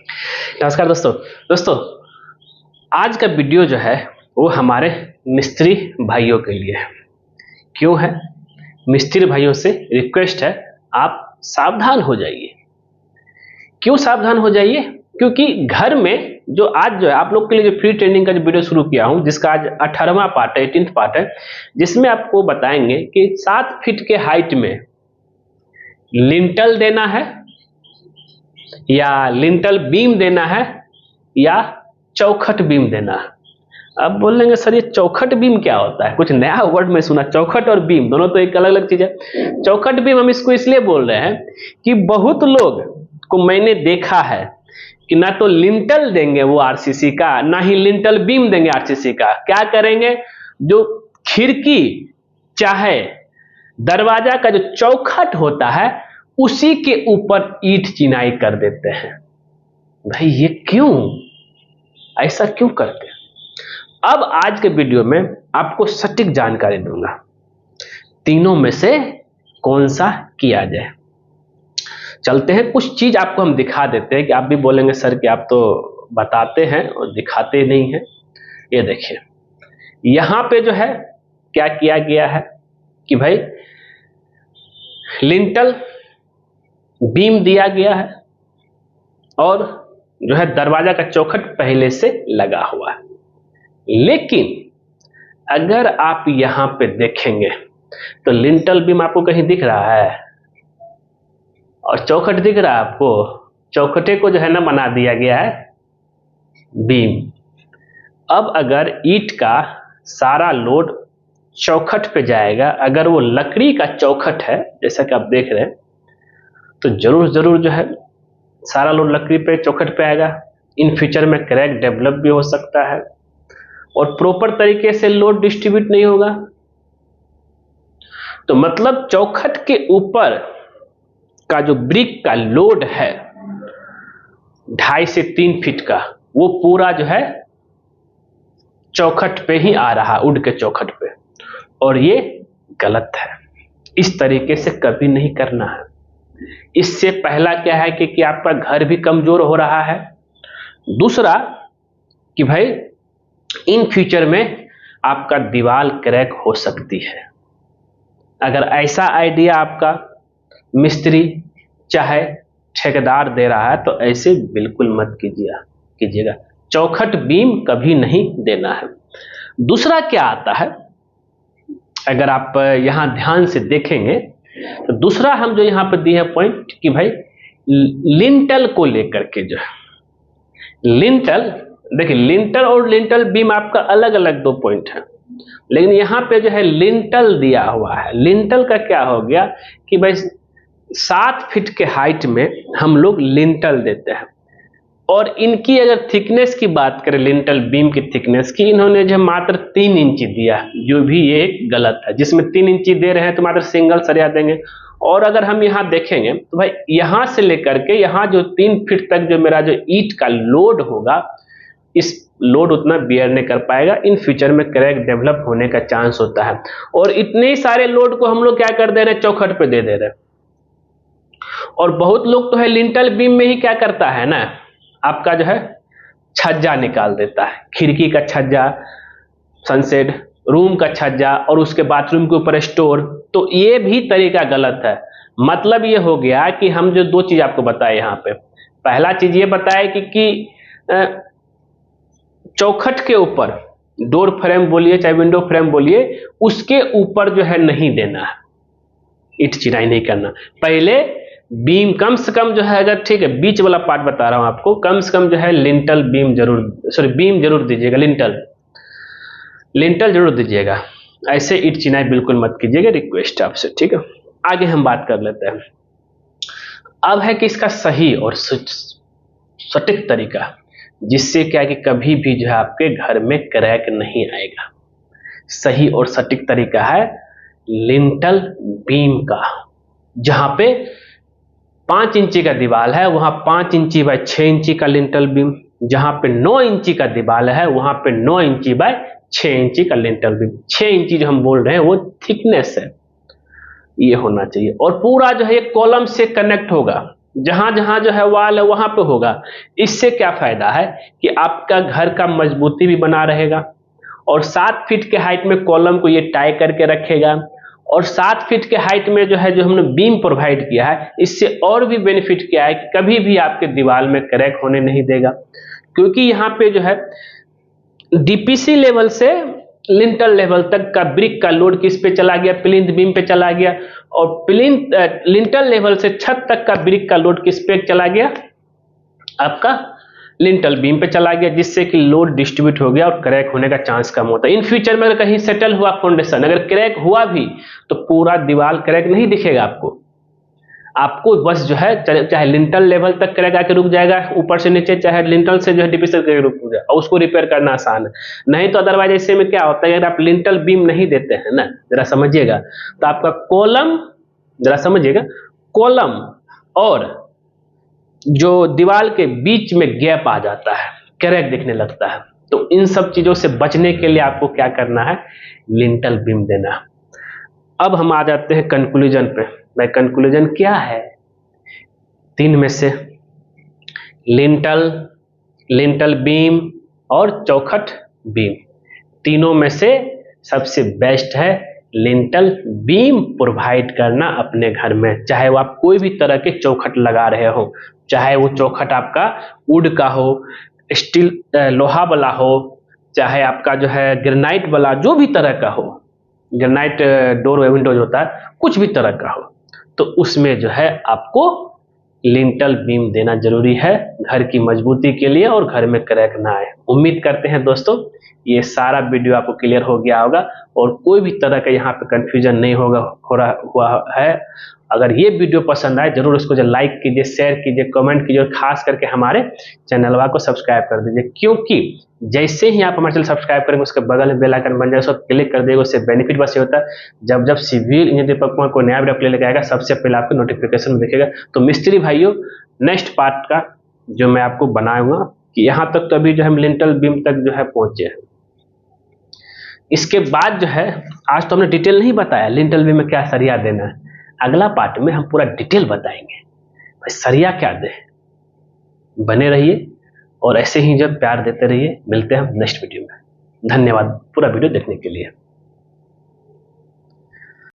नमस्कार दोस्तों। दोस्तों आज का वीडियो जो है वो हमारे मिस्त्री भाइयों के लिए है। क्यों है? मिस्त्री भाइयों से रिक्वेस्ट है, आप सावधान हो जाइए। क्यों सावधान हो जाइए? क्योंकि घर में जो है आप लोग के लिए जो फ्री ट्रेनिंग का जो वीडियो शुरू किया हूं, जिसका आज 18वां पार्ट है, 18th पार्ट है, जिसमें आपको बताएंगे कि 7 फीट के हाइट में लिंटल देना है या लिंटल बीम देना है या चौखट बीम देना है। अब बोलेंगे सर ये चौखट बीम क्या होता है? कुछ नया वर्ड में सुना। चौखट और बीम दोनों तो एक अलग अलग चीज है। चौखट बीम हम इसको इसलिए बोल रहे हैं कि बहुत लोग को मैंने देखा है कि ना तो लिंटल देंगे वो आरसीसी का, ना ही लिंटल बीम देंगे आरसीसी का। क्या करेंगे? जो खिड़की चाहे दरवाजा का जो चौखट होता है उसी के ऊपर ईंट चिनाई कर देते हैं। भाई ये क्यों? ऐसा क्यों करते हैं? अब आज के वीडियो में आपको सटीक जानकारी दूंगा, तीनों में से कौन सा किया जाए। चलते हैं, कुछ चीज आपको हम दिखा देते हैं कि आप भी बोलेंगे सर कि आप तो बताते हैं और दिखाते नहीं हैं। ये देखिए, यहां पे जो है क्या किया गया है कि भाई लिंटल बीम दिया गया है और जो है दरवाजा का चौखट पहले से लगा हुआ है। लेकिन अगर आप यहां पे देखेंगे तो लिंटल बीम आपको कहीं दिख रहा है और चौखट दिख रहा है आपको? चौखटे को जो है ना बना दिया गया है बीम। अब अगर ईंट का सारा लोड चौखट पे जाएगा, अगर वो लकड़ी का चौखट है जैसा कि आप देख रहे हैं, तो जरूर जो है सारा लोड लकड़ी पे चौखट पे आएगा। इन फ्यूचर में क्रैक डेवलप भी हो सकता है और प्रॉपर तरीके से लोड डिस्ट्रीब्यूट नहीं होगा। तो मतलब चौखट के ऊपर का जो ब्रिक का लोड है 2.5 से 3 फीट का, वो पूरा जो है चौखट पे ही आ रहा, वुड के चौखट पे, और ये गलत है। इस तरीके से कभी नहीं करना है। इससे पहला क्या है कि आपका घर भी कमजोर हो रहा है। दूसरा कि भाई इन फ्यूचर में आपका दीवार क्रैक हो सकती है। अगर ऐसा आइडिया आपका मिस्त्री चाहे ठेकेदार दे रहा है तो ऐसे बिल्कुल मत कीजिएगा। चौखट बीम कभी नहीं देना है। दूसरा क्या आता है, अगर आप यहां ध्यान से देखेंगे तो दूसरा हम जो यहां पर दिए हैं पॉइंट कि भाई लिंटल को लेकर के जो है लिंटल, देखिए लिंटल और लिंटल बीम आपका अलग अलग 2 पॉइंट है, लेकिन यहां पे जो है लिंटल दिया हुआ है। लिंटल का क्या हो गया कि भाई 7 फीट के हाइट में हम लोग लिंटल देते हैं और इनकी अगर थिकनेस की बात करें, लिंटल बीम की थिकनेस की, इन्होंने जो मात्र 3 इंची दिया, जो भी ये गलत है। जिसमें 3 इंची दे रहे हैं तो मात्र सिंगल सरिया देंगे। और अगर हम यहाँ देखेंगे तो भाई यहां से लेकर के यहाँ जो 3 फीट तक जो मेरा जो ईंट का लोड होगा, इस लोड उतना बियर नहीं कर पाएगा। इन फ्यूचर में क्रैक डेवलप होने का चांस होता है और इतने ही सारे लोड को हम लोग क्या कर दे रहे हैं, चौखट पे दे रहे हैं। और बहुत लोग तो है लिंटल बीम में ही क्या करता है ना, आपका जो है छज्जा निकाल देता है, खिड़की का छज्जा, सनसेट रूम का छज्जा और उसके बाथरूम के ऊपर स्टोर। तो ये भी तरीका गलत है। मतलब ये हो गया कि हम जो 2 चीज आपको बताए यहाँ पे, पहला चीज ये बताया कि चौखट के ऊपर डोर फ्रेम बोलिए चाहे विंडो फ्रेम बोलिए, उसके ऊपर जो है नहीं देना है, ईंट चिनाई नहीं करना। पहले बीम कम से कम जो है, अगर ठीक है बीच वाला पार्ट बता रहा हूं आपको, कम से कम जो है लिंटल बीम बीम जरूर दीजिएगा, लिंटल जरूर दीजिएगा। ऐसे ईंट चिनाई बिल्कुल मत कीजिएगा, रिक्वेस्ट है आपसे, ठीक है। आगे हम बात कर लेते हैं। अब है कि इसका सही और सटीक तरीका, जिससे क्या कि कभी भी जो है आपके घर में क्रैक नहीं आएगा। सही और सटीक तरीका है लिंटल बीम का। जहां पे 5 इंची का दीवार है वहां 5 इंची बाय 6 इंची का लिंटल बीम, जहां पे 9 इंची का दीवार है वहां पे 9 इंची बाय 6 इंची का लिंटल बीम। 6 इंची जो हम बोल रहे हैं वो थिकनेस है, ये होना चाहिए। और पूरा जो है कॉलम से कनेक्ट होगा, जहां जहां जो है वाल है वहां पे होगा। इससे क्या फायदा है कि आपका घर का मजबूती भी बना रहेगा, और 7 फीट के हाइट में कॉलम को ये टाई करके रखेगा, और 7 फीट के हाइट में जो हमने बीम प्रोवाइड किया है, इससे और भी बेनिफिट क्या है कि कभी भी आपके दीवार में क्रैक होने नहीं देगा, क्योंकि यहाँ पे जो है डीपीसी लेवल से लिंटल लेवल तक का ब्रिक का लोड किस पे चला गया, प्लिंथ बीम पे चला गया, और प्लिंथ लिंटल लेवल से छत तक का ब्रिक का लोड किस पे चला गया, आपका लिंटल बीम पे चला गया, जिससे कि लोड डिस्ट्रीब्यूट हो गया और क्रैक होने का चांस कम होता है। इन फ्यूचर में अगर कहीं सेटल हुआ फाउंडेशन, अगर क्रैक हुआ भी तो पूरा दीवार क्रैक नहीं दिखेगा आपको, आपको बस जो है चाहे लिंटल लेवल तक क्रैक आके रुक जाएगा ऊपर से नीचे, चाहे लिंटल से जो है डीपीसी तक रुक जाए, और उसको रिपेयर करना आसान है। नहीं तो अदरवाइज ऐसे में क्या होता है, अगर आप लिंटल बीम नहीं देते हैं ना, जरा समझिएगा, तो आपका कॉलम, जरा समझिएगा, कॉलम और जो दीवार के बीच में गैप आ जाता है, क्रैक दिखने लगता है। तो इन सब चीजों से बचने के लिए आपको क्या करना है, लिंटल बीम देना। अब हम आ जाते हैं कंक्लूजन पे। भाई कंक्लूजन क्या है, 3 में से लिंटल, लिंटल बीम और चौखट बीम, तीनों में से सबसे बेस्ट है लिंटल बीम प्रोवाइड करना अपने घर में। चाहे वो आप कोई भी तरह के चौखट लगा रहे हो, चाहे वो चौखट आपका वुड का हो, स्टील लोहा वाला हो, चाहे आपका जो है ग्रेनाइट वाला, जो भी तरह का हो, ग्रेनाइट डोर विंडोज होता है, कुछ भी तरह का हो, तो उसमें जो है आपको लिंटल बीम देना जरूरी है घर की मजबूती के लिए और घर में क्रैक ना आए। उम्मीद करते हैं दोस्तों ये सारा वीडियो आपको क्लियर हो गया होगा और कोई भी तरह का यहाँ पे कंफ्यूजन नहीं हुआ है। अगर ये वीडियो पसंद आए जरूर उसको जो लाइक कीजिए, शेयर कीजिए, कमेंट कीजिए, और खास करके हमारे चैनलवा को सब्सक्राइब कर दीजिए, क्योंकि जैसे ही आप हमारे चैनल सब्सक्राइब करेंगे उसके बगल में बेल आइकन बन जाएगा, उसको क्लिक कर देगा। उससे बेनिफिट बस ये होता है जब जब सिविल इंजीनियरिंग पर कोई नया वीडियो लेकर आएगा सबसे पहले आपको नोटिफिकेशन दिखेगा। तो मिस्त्री भाइयों, नेक्स्ट पार्ट का जो मैं आपको बनाऊंगा कि यहाँ तक तो अभी जो हम लिंटल बीम तक जो है पहुंचे हैं, इसके बाद जो है आज तो हमने डिटेल नहीं बताया लिंटल बीम में क्या सरिया देना है, अगला पार्ट में हम पूरा डिटेल बताएंगे भाई सरिया क्या दे। बने रहिए और ऐसे ही जब प्यार देते रहिए। मिलते हैं हम नेक्स्ट वीडियो में। धन्यवाद पूरा वीडियो देखने के लिए।